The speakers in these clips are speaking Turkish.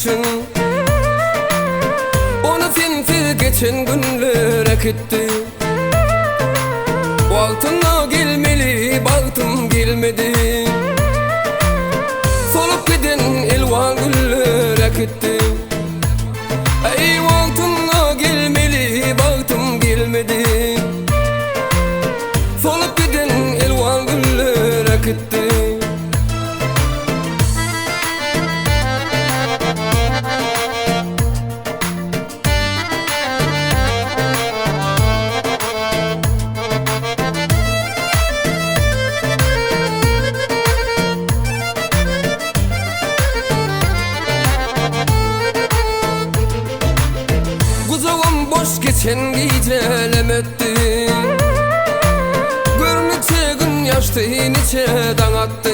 bakışın onu sensiz geçen günler akitti. Altına gelmeli baktım gelmedi. Solup giden elvan güller akitti. Ey altına gelmeli baktım gelmedi. Solup giden elvan güller akitti. Boş geçen geceler etti. Görünce gün yaştı niçe dağıttı.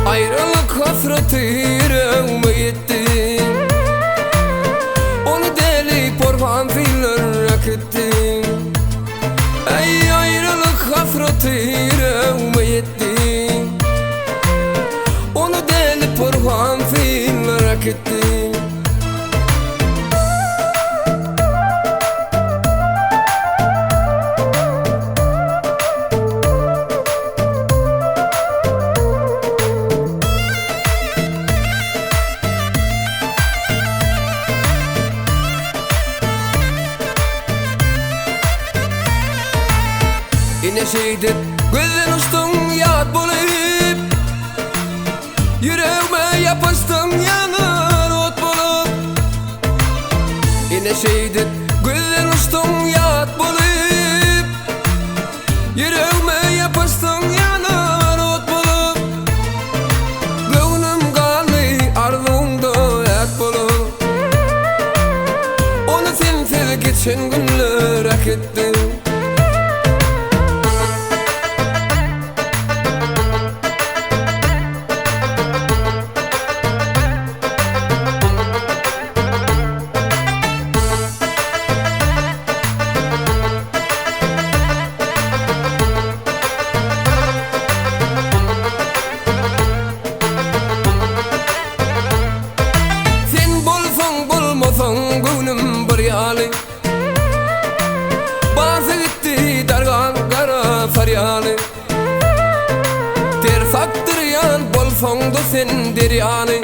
Ayrılık hasreti yüreğime yetti. Onu deli porhan filler akitti. Ey ayrılık hasreti yüreğime yetti. Onu deli porhan filler akitti. Yine şeydir gözden uçtun yat bulup. Yüreğime yapıştın yanar ot bulup. Yine şeydir gözden uçtun yat bulup. Yüreğime yapıştın yanar ot bulup. Gönlüm kaldı arzumda et bulup. Onu sensiz geçen günler akitti. Gönlüm bir yali bazı gitti dargan kara feryali. Ter saktıryan bolson da sen deryani.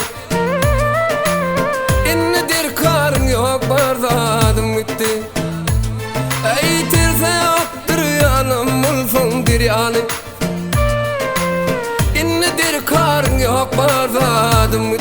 İnne der karın yok bardadım gitti. Ey ter saktıryanım bolson deryani. İnne der karın yok bardadım gitti.